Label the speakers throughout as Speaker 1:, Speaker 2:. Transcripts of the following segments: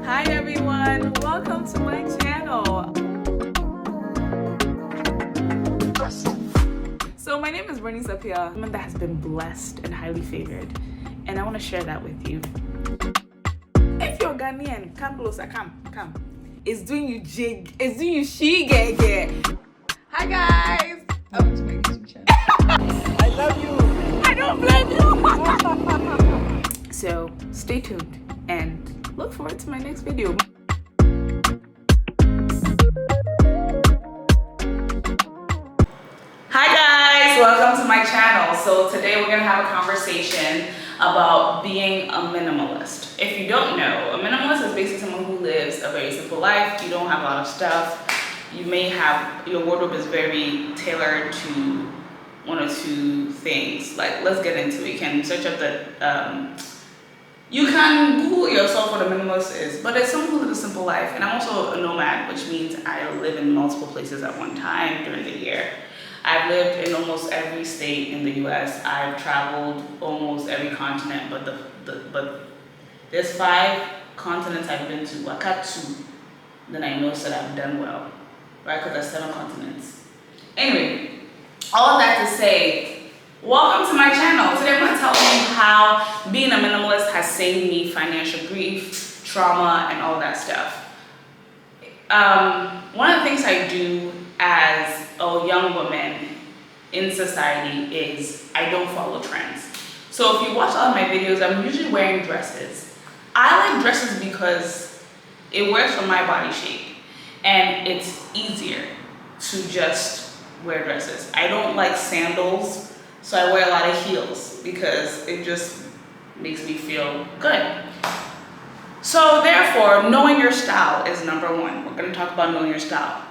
Speaker 1: Hi everyone, welcome to my channel. So my name is Bernice up here, a woman that has been blessed and highly favored, and I want to share that with you. If you're Ghanaian, come closer, come. It's doing you jig, it's doing you shige. Hi guys, welcome to my YouTube channel.
Speaker 2: I love you.
Speaker 1: I don't blame you. So stay tuned and look forward to my next video. Hi guys, welcome to my channel. So today we're gonna have a conversation about being a minimalist. If you don't know, a minimalist is basically someone who lives a very simple life. You don't have a lot of stuff. You may have, your wardrobe is very tailored to one or two things. Like, let's get into it. You can search up you can Google yourself what a minimalist is, but it's someone who lives a simple life. And I'm also a nomad, which means I live in multiple places at one time during the year. I've lived in almost every state in the US. I've traveled almost every continent, but there's 5 continents I've been to. I cut 2, then I know that I've done well, right? Because there's 7 continents. Anyway, all that to say, welcome to my channel. Today I'm going to tell you how being a minimalist has saved me financial grief, trauma, and all that stuff. One of the things I do as a young woman in society is I don't follow trends. So if you watch all of my videos, I'm usually wearing dresses. I like dresses because it works for my body shape and it's easier to just wear dresses. I don't like sandals, so I wear a lot of heels because it just makes me feel good. So therefore, knowing your style is number 1. We're going to talk about knowing your style.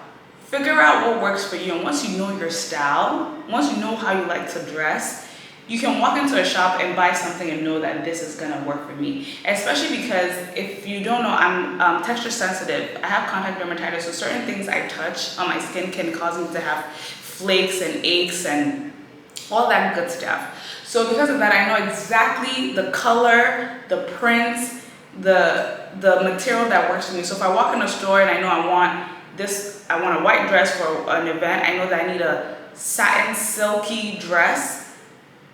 Speaker 1: Figure out what works for you, and once you know your style, once you know how you like to dress, you can walk into a shop and buy something and know that this is going to work for me. Especially because if you don't know, I'm texture sensitive. I have contact dermatitis, so certain things I touch on my skin can cause me to have flakes and aches and all that good stuff. So because of that, I know exactly the color, the prints, the material that works for me. So if I walk in a store and I know I want a white dress for an event, I know that I need a satin silky dress,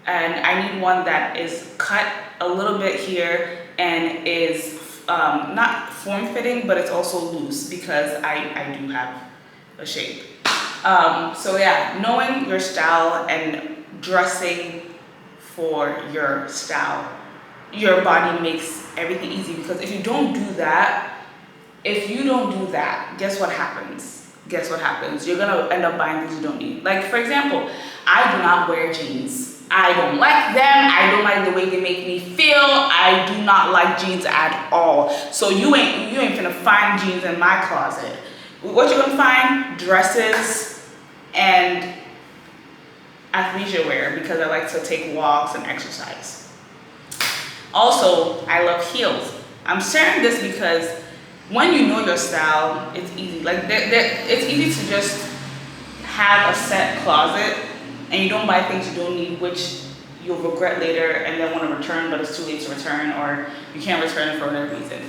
Speaker 1: and I need one that is cut a little bit here and is not form-fitting, but it's also loose because I do have a shape. So yeah, knowing your style and dressing for your style, your body makes everything easy. Because if you don't do that, guess what happens? You're gonna end up buying things you don't need. Like, for example, I do not wear jeans. I don't like them. I don't like the way they make me feel. I do not like jeans at all. So you ain't finna find jeans in my closet. What you're gonna find? Dresses and athleisure wear, because I like to take walks and exercise. Also, I love heels. I'm sharing this because when you know your style, it's easy. Like it's easy to just have a set closet and you don't buy things you don't need, which you'll regret later and then want to return, but it's too late to return, or you can't return it for whatever reason.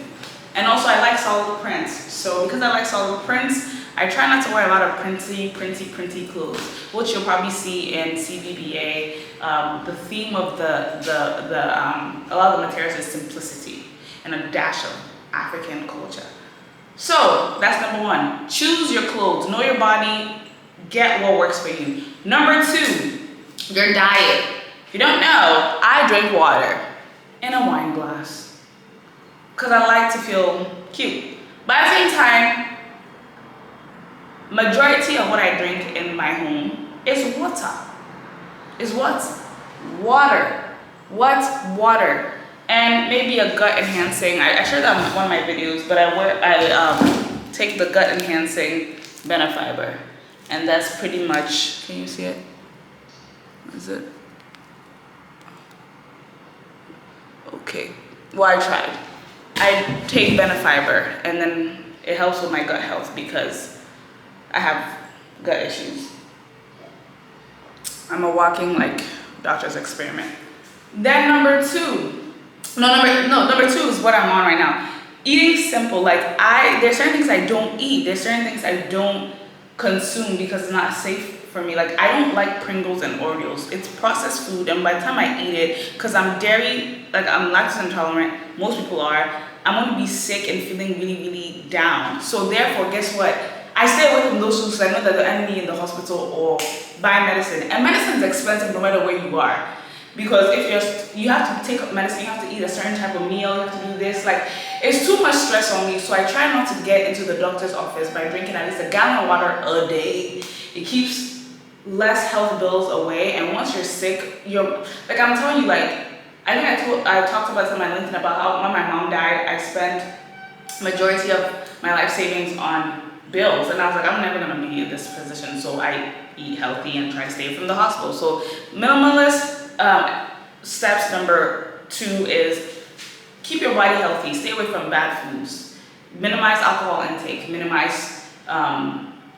Speaker 1: And also, I like solid prints. So because I like solid prints, I try not to wear a lot of printy clothes, which you'll probably see in CBBA. The theme of a lot of the materials is simplicity and a dash of African culture. So that's number 1. Choose your clothes, know your body, get what works for you. Number 2, your diet. If you don't know, I drink water in a wine glass because I like to feel cute. But at the same time, majority of what I drink in my home is water. Is what? Water. What? Water. And maybe a gut enhancing. I shared that in one of my videos, but I take the gut enhancing Benefiber, and that's pretty much. Can you see it? What is it? Okay. Well, I tried. I take Benefiber, and then it helps with my gut health because I have gut issues. I'm a walking doctor's experiment. Then number 2 is what I'm on right now. Eating simple, like there's certain things I don't eat. There's certain things I don't consume because it's not safe for me. Like I don't like Pringles and Oreos. It's processed food, and by the time I eat it, because I'm dairy, like I'm lactose intolerant, most people are, I'm gonna be sick and feeling really, really down. So therefore, guess what? I stay away from those foods because I know that they'll end me in the hospital or buy medicine. And medicine is expensive no matter where you are. Because if you have to take up medicine, you have to eat a certain type of meal, you have to do this, like it's too much stress on me. So I try not to get into the doctor's office by drinking at least a gallon of water a day. It keeps less health bills away, and once you're sick, you're like, I'm telling you, like I think I talked about this on my LinkedIn about how when my mom died, I spent majority of my life savings on bills, and I was like, I'm never gonna be in this position, so I eat healthy and try to stay from the hospital. So minimalist steps number 2 is keep your body healthy, stay away from bad foods, minimize alcohol intake, minimize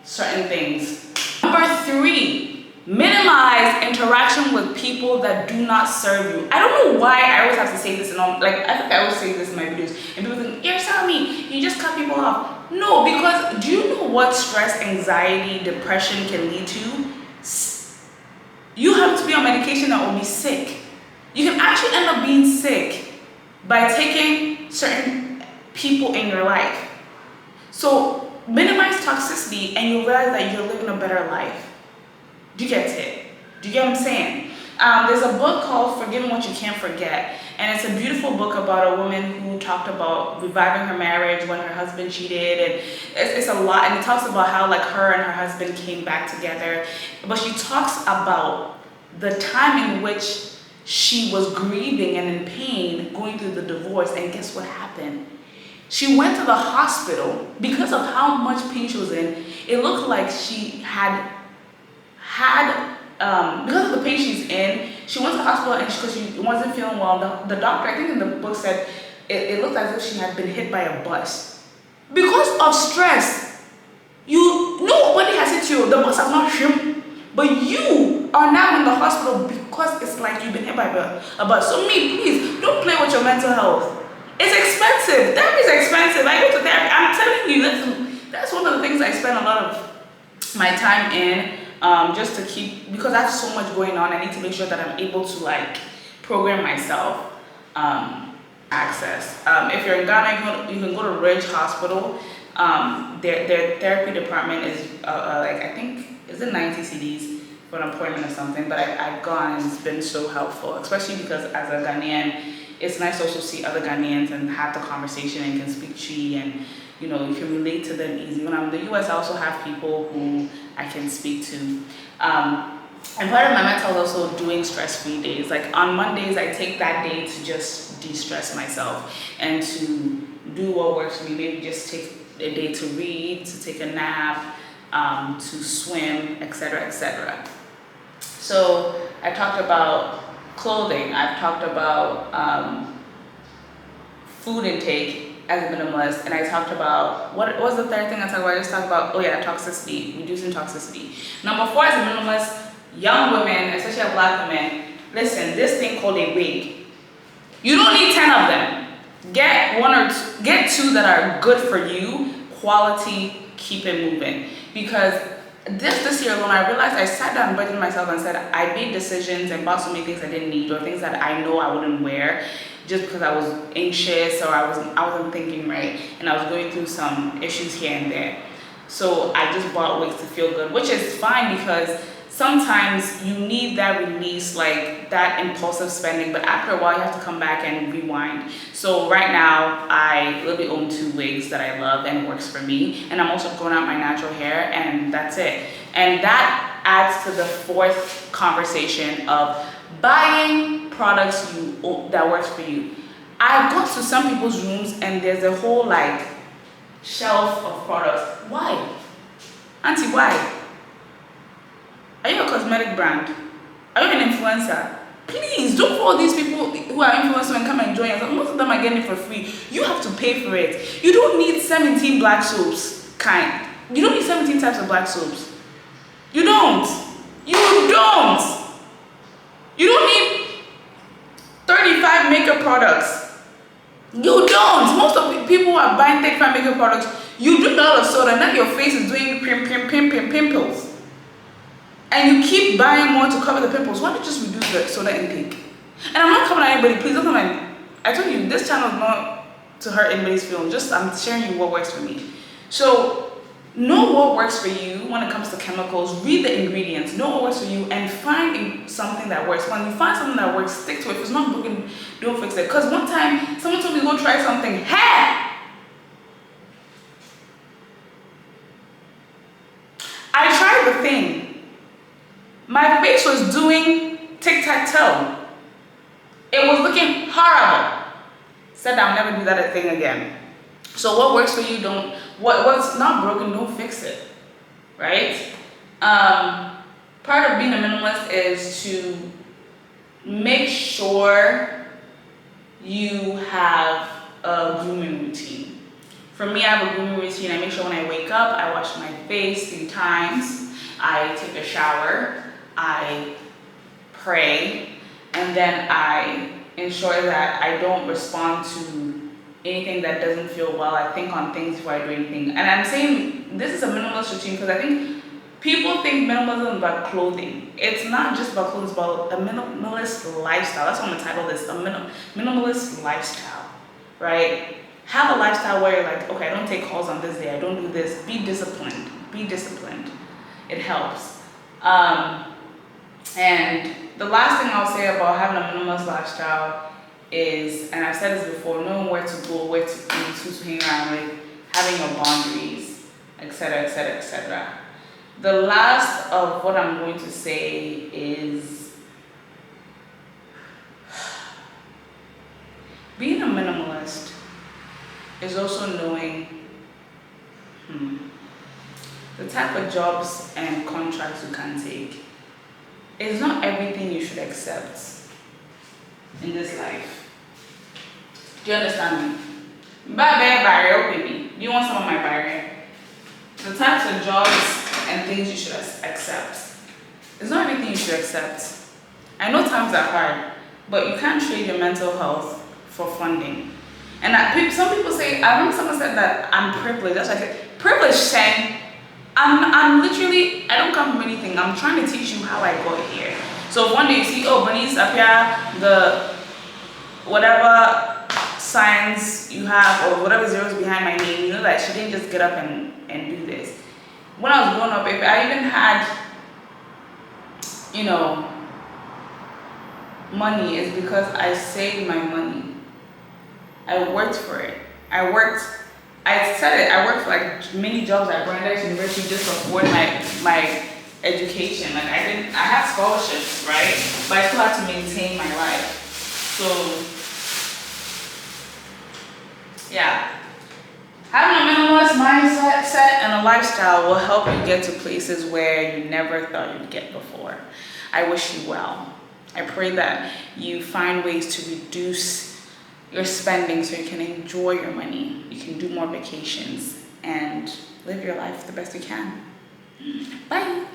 Speaker 1: certain things. Number 3, minimize interaction with people that do not serve you. I don't know why I always have to say this, and like I think I always say this in my videos, and people think, you're telling me you just cut people off. No, because do you know what stress, anxiety, depression can lead to? You have to be on medication that will be sick. You can actually end up being sick by taking certain people in your life. So minimize toxicity and you'll realize that you're living a better life. Do you get it? Do you get what I'm saying? There's a book called Forgiving What You Can't Forget, and it's a beautiful book about a woman who talked about reviving her marriage when her husband cheated, and it's a lot, and it talks about how like her and her husband came back together, but she talks about the time in which she was grieving and in pain going through the divorce, and guess what happened? She went to the hospital because of how much pain she was in. It looked like she had because of the pain she's in, she went to the hospital and because she wasn't feeling well. The doctor, I think in the book, said it looked as if she had been hit by a bus. Because of stress, nobody has hit you. The bus has not hit you, but you are now in the hospital because it's like you've been hit by a bus. So please, don't play with your mental health. It's expensive. Therapy is expensive. I go to therapy. I'm telling you, that's one of the things I spend a lot of my time in. Just to keep, because I have so much going on, I need to make sure that I'm able to like program myself access. If you're in Ghana, you can go to Ridge Hospital. Their therapy department is like, I think, is it 90 CDs for an appointment or something, but I've gone and it's been so helpful, especially because as a Ghanaian, it's nice to also see other Ghanaians and have the conversation and can speak Chi, and you know, you can relate to them easy. When I'm in the US, I also have people who I can speak to. And part of my mental is also doing stress-free days. Like on Mondays, I take that day to just de-stress myself and to do what works for me. Maybe just take a day to read, to take a nap, to swim, etc., etc. So I talked about clothing. I've talked about food intake as a minimalist, and I talked about, what was the third thing I talked about? I just talked about, toxicity, reducing toxicity. Number 4 as a minimalist, young women, especially Black women, listen, this thing called a wig, you don't need 10 of them. Get 1 or 2, get 2 that are good for you, quality, keep it moving. Because this year alone, I realized I sat down and budgeted myself and said I made decisions and bought so many things I didn't need, or things that I know I wouldn't wear, just because I was anxious or I wasn't thinking right, and I was going through some issues here and there. So I just bought wigs to feel good, which is fine because sometimes you need that release, like that impulsive spending, but after a while you have to come back and rewind. So right now I literally own 2 wigs that I love and works for me, and I'm also growing out my natural hair, and that's it. And that adds to the 4th conversation of buying products that works for you. I go to some people's rooms and there's a whole like shelf of products. Why? Auntie, why? Are you a cosmetic brand? Are you an influencer? Please don't follow these people who are influencers and come and join us. Most of them are getting it for free. You have to pay for it. You don't need 17 black soaps, You don't need 17 types of black soaps. You don't. You don't. You don't need 35 makeup products. You don't. Most of the people who are buying thick fan makeup products, you drink a lot of soda, now your face is doing pimples. And you keep buying more to cover the pimples. Why don't you just reduce the soda intake? And I'm not coming at anybody, please don't come at me. I told you, this channel is not to hurt anybody's feelings, just I'm sharing you what works for me. So, know what works for you when it comes to chemicals, read the ingredients, know what works for you, and find something that works. When you find something that works, stick to it. If it's not working, don't fix it. Because one time, someone told me to go try something. Hey! I tried the thing. My face was doing tic-tac-toe. It was looking horrible. Said I'll never do that thing again. So what works for you, don't, what's not broken, don't fix it, right? Part of being a minimalist is to make sure you have a grooming routine. For me, I have a grooming routine. I make sure when I wake up, I wash my face 3 times. I take a shower. I pray. And then I ensure that I don't respond to anything that doesn't feel well. I think on things before I do anything. And I'm saying this is a minimalist routine because I think people think minimalism is about clothing. It's not just about clothes, it's about a minimalist lifestyle. That's what I'm gonna title this, a minimalist lifestyle, right? Have a lifestyle where you're like, okay, I don't take calls on this day, I don't do this. Be disciplined, be disciplined. It helps. And the last thing I'll say about having a minimalist lifestyle is, and I've said this before, knowing where to go, where to eat, who to hang around with, having your boundaries, etc., etc., etc. The last of what I'm going to say is being a minimalist is also knowing the type of jobs and contracts you can take. It's not everything you should accept in this life. Do you understand me? Buy barrier with me. Do you want some of my barrier? The types of jobs and things you should accept. It's not everything you should accept. I know times are hard, but you can't trade your mental health for funding. And some people say, I remember someone said that I'm privileged. That's why I said, privileged saying, I'm literally, I don't come from anything. I'm trying to teach you how I got here. So if one day you see, oh, Bernice up here, the whatever signs you have or whatever zeros behind my name, you know that she didn't just get up and do this. When I was growing up, if I even had, money, is because I saved my money. I worked for it. I worked for like many jobs at Bernice University just to afford my education. Like I had scholarships, right? But I still had to maintain my life. So yeah. Having a minimalist mindset and a lifestyle will help you get to places where you never thought you'd get before. I wish you well. I pray that you find ways to reduce your spending so you can enjoy your money. You can do more vacations and live your life the best you can. Bye.